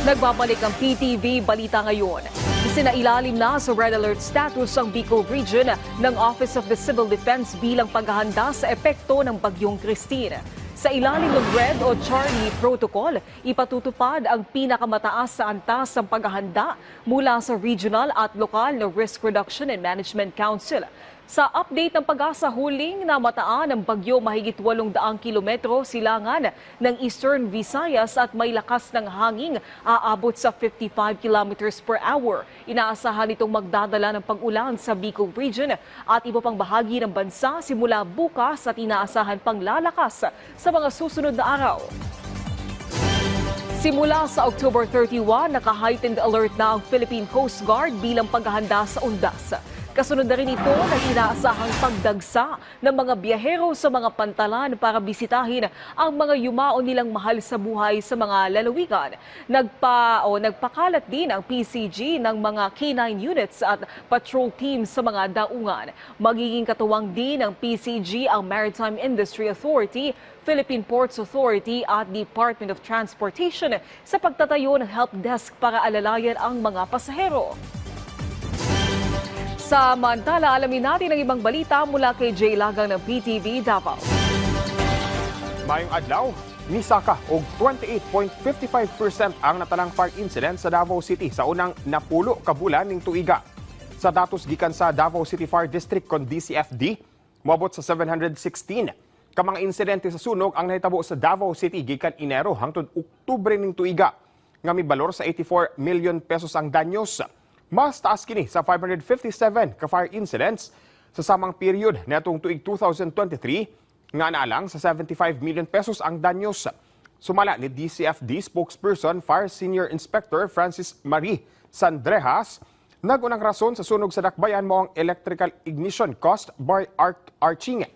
Nagbabalik ang PTV Balita ngayon. Isinailalim na sa Red Alert status ang Bicol Region ng Office of the Civil Defense bilang paghahanda sa epekto ng Bagyong Christine. Sa ilalim ng Red o Charlie Protocol, ipatutupad ang pinakamataas sa antas ng paghahanda mula sa regional at lokal na Risk Reduction and Management Council. Sa update ng Pag-asa, huling namataan ng bagyo mahigit 800 kilometro silangan ng Eastern Visayas at may lakas ng hangin aabot sa 55 kilometers per hour. Inaasahan itong magdadala ng pag-ulan sa Bicol Region at iba pang bahagi ng bansa simula bukas at inaasahan pang lalakas sa mga susunod na araw. Simula sa October 31, naka-heightened alert na ang Philippine Coast Guard bilang paghahanda sa undas. Kasunod na rin ito ng inaasahang pagdagsa ng mga biyahero sa mga pantalan para bisitahin ang mga yumaon nilang mahal sa buhay sa mga lalawigan. Nagpakalat din ang PCG ng mga K9 units at patrol teams sa mga daungan. Magiging katuwang din ng PCG ang Maritime Industry Authority, Philippine Ports Authority at Department of Transportation sa pagtatayo ng help desk para alalayan ang mga pasahero. Samantala, alamin natin ang ibang balita mula kay Jay Lagang ng PTV Davao. Mayong adlaw, nisaka og 28.55% ang natalang fire incident sa Davao City sa unang napulo ka bulan ning tuiga. Sa datos gikan sa Davao City Fire District kon DCFD, moabot sa 716 ka mga insidente sa sunog ang nahitabo sa Davao City gikan Enero hangtod Oktubre ning tuiga. Nga mibalor sa 84 million pesos ang danyos. Mas taas kini sa 557 ka fire incidents sa samang period netong tuig 2023 nga naalang sa 75 million pesos ang danyos. Sumala ni DCFD spokesperson Fire Senior Inspector Francis Marie Sandrejas, nagunang rason sa sunog sa dakbayan mo ang electrical ignition caused by arcing.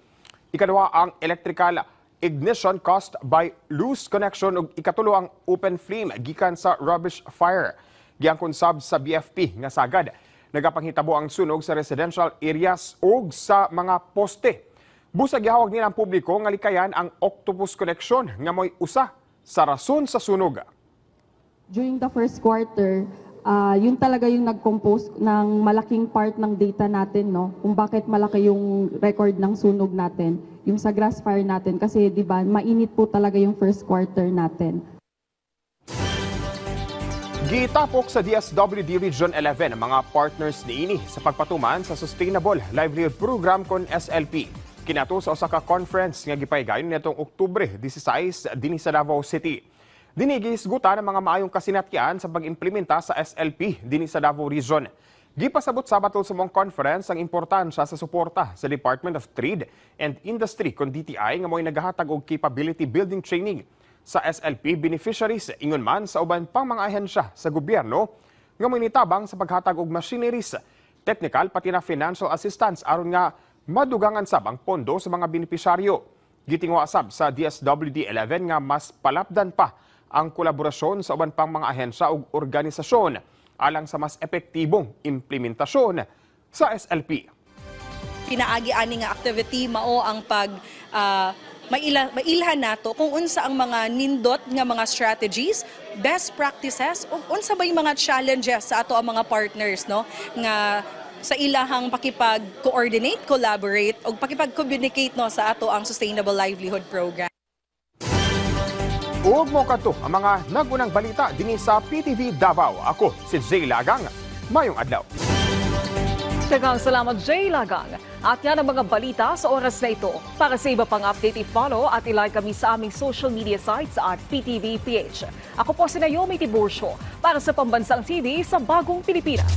Ikadua ang electrical ignition caused by loose connection ug ikatulo ang open flame gikan sa rubbish fire. Giangkon sab sa BFP nga sagad nagapanghitabo ang sunog sa residential areas ug sa mga poste. Busag gihawag nila ang publiko nga likayan ang octopus connection nga mo'y usa sa rason sa sunog. During the first quarter, yun talaga yung nag-compose ng malaking part ng data natin, no? Kung bakit malaki yung record ng sunog natin, yung sa grass fire natin kasi 'di ba, mainit po talaga yung first quarter natin. Gitapok sa DSWD Region 11 ang mga partners niini sa pagpatuman sa Sustainable Livelihood Program kon SLP. Kinato sa usa ka conference nga gipaygayon nitong Oktubre 16 dinhi sa Davao City. Dinigisgutan ang mga maayong kasinatian sa pag-implementa sa SLP dinhi sa Davao Region. Gipasabot sa batul sa mong conference ang importansya sa suporta sa Department of Trade and Industry kon DTI nga mo'y nagahatag og capability building training sa SLP beneficiaries ingon man sa uban pang mga ahensya sa gobyerno nga manitabang sa paghatag og machineries, technical pati na financial assistance aron nga madugangan sab ang pondo sa mga benepisyaryo. Gitingwa sab sa DSWD 11 nga mas palapdan pa ang kolaborasyon sa uban pang mga ahensya ug organisasyon alang sa mas epektibong implementasyon sa SLP. Pinaagi-ani nga activity mao ang mailhan nato kung unsa ang mga nindot nga mga strategies, best practices ug unsa ba yung mga challenges sa ato ang mga partners, no, nga sa ilahang pakipag-coordinate, collaborate ug pakipag-communicate, no, sa ato ang Sustainable Livelihood Program. Ug mo kadto ang mga nagunang balita dinhi sa PTV Davao. Ako si Jay Lagang. Mayong adlaw. Daghang salamat, Jay Lagang. At yan ang mga balita sa oras na ito. Para sa iba pang update, i-follow at i-like kami sa aming social media sites at PTV PH. Ako po si Naomi Tiburcio para sa Pambansang TV sa Bagong Pilipinas.